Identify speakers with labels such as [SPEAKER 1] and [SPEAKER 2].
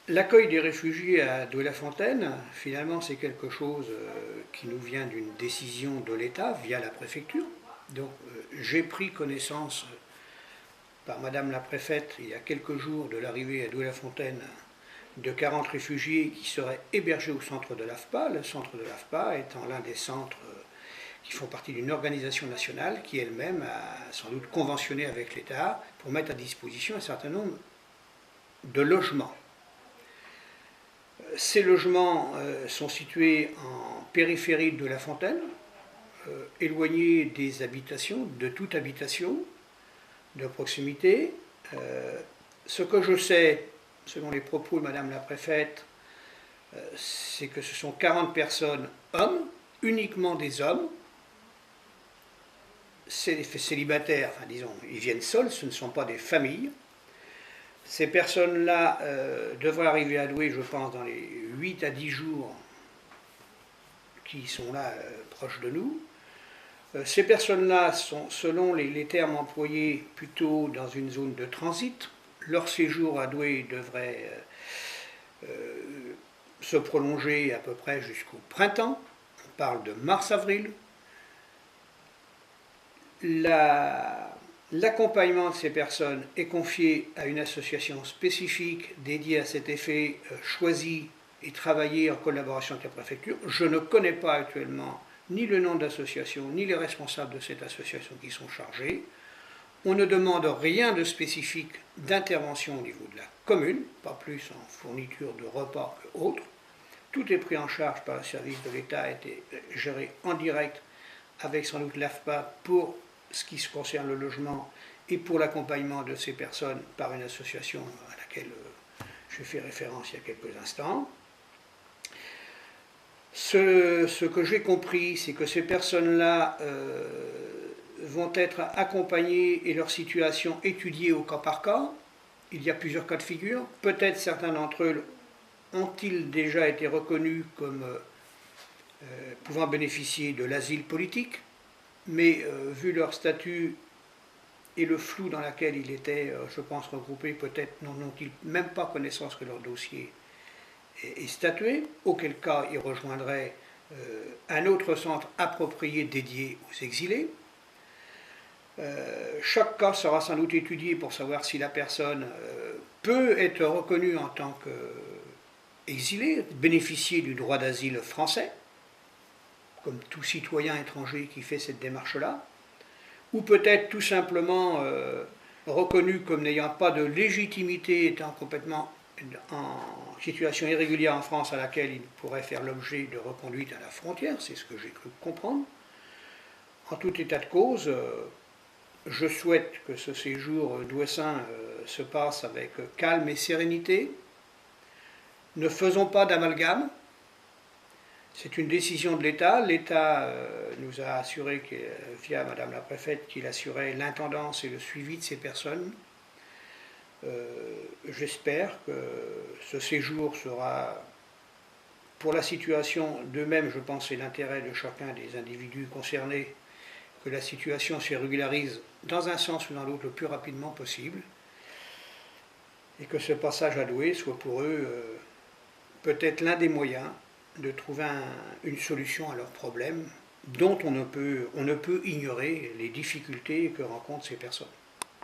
[SPEAKER 1] L'accueil des réfugiés à Douai-la-Fontaine, finalement, c'est quelque chose qui nous vient d'une décision de l'État via la préfecture. Donc, j'ai pris connaissance par Madame la préfète il y a quelques jours de l'arrivée à Douai-la-Fontaine de 40 réfugiés qui seraient hébergés au centre de l'AFPA. Le centre de l'AFPA étant l'un des centres qui font partie d'une organisation nationale qui elle-même a sans doute conventionné avec l'État pour mettre à disposition un certain nombre de logements. Ces logements sont situés en périphérie de La Fontaine, éloignés des habitations, de toute habitation de proximité. Ce que je sais, selon les propos de Madame la préfète, c'est que ce sont 40 personnes hommes, uniquement des hommes, célibataires, enfin disons, ils viennent seuls, ce ne sont pas des familles. Ces personnes-là devraient arriver à Douai, je pense, dans les 8 à 10 jours qui sont là, proches de nous. Ces personnes-là sont, selon les termes employés, plutôt dans une zone de transit. Leur séjour à Douai devrait se prolonger à peu près jusqu'au printemps. On parle de mars-avril. L'accompagnement de ces personnes est confié à une association spécifique dédiée à cet effet, choisie et travaillée en collaboration avec la préfecture. Je ne connais pas actuellement ni le nom de l'association, ni les responsables de cette association qui sont chargés. On ne demande rien de spécifique d'intervention au niveau de la commune, pas plus en fourniture de repas que autre. Tout est pris en charge par le service de l'État, a été géré en direct avec sans doute l'AFPA pour ce qui se concerne le logement et pour l'accompagnement de ces personnes par une association à laquelle j'ai fait référence il y a quelques instants. Ce que j'ai compris, c'est que ces personnes-là vont être accompagnées et leur situation étudiée au cas par cas. Il y a plusieurs cas de figure. Peut-être certains d'entre eux ont-ils déjà été reconnus comme pouvant bénéficier de l'asile politique, mais vu leur statut et le flou dans lequel ils étaient, je pense, regroupés, peut-être n'ont-ils même pas connaissance que leur dossier est statué, auquel cas ils rejoindraient un autre centre approprié dédié aux exilés. Chaque cas sera sans doute étudié pour savoir si la personne peut être reconnue en tant qu'exilé, bénéficier du droit d'asile français, comme tout citoyen étranger qui fait cette démarche-là, ou peut-être tout simplement reconnu comme n'ayant pas de légitimité, étant complètement en situation irrégulière en France à laquelle il pourrait faire l'objet de reconduite à la frontière, c'est ce que j'ai cru comprendre. En tout état de cause, je souhaite que ce séjour douaissin se passe avec calme et sérénité. Ne faisons pas d'amalgame. C'est une décision de l'État. L'État nous a assuré, via Madame la préfète, qu'il assurait l'intendance et le suivi de ces personnes. J'espère que ce séjour sera, pour la situation d'eux-mêmes, je pense, c'est l'intérêt de chacun des individus concernés, que la situation se régularise dans un sens ou dans l'autre le plus rapidement possible, et que ce passage à Douai soit pour eux peut-être l'un des moyens de trouver une solution à leurs problèmes, dont on ne peut ignorer les difficultés que rencontrent ces personnes.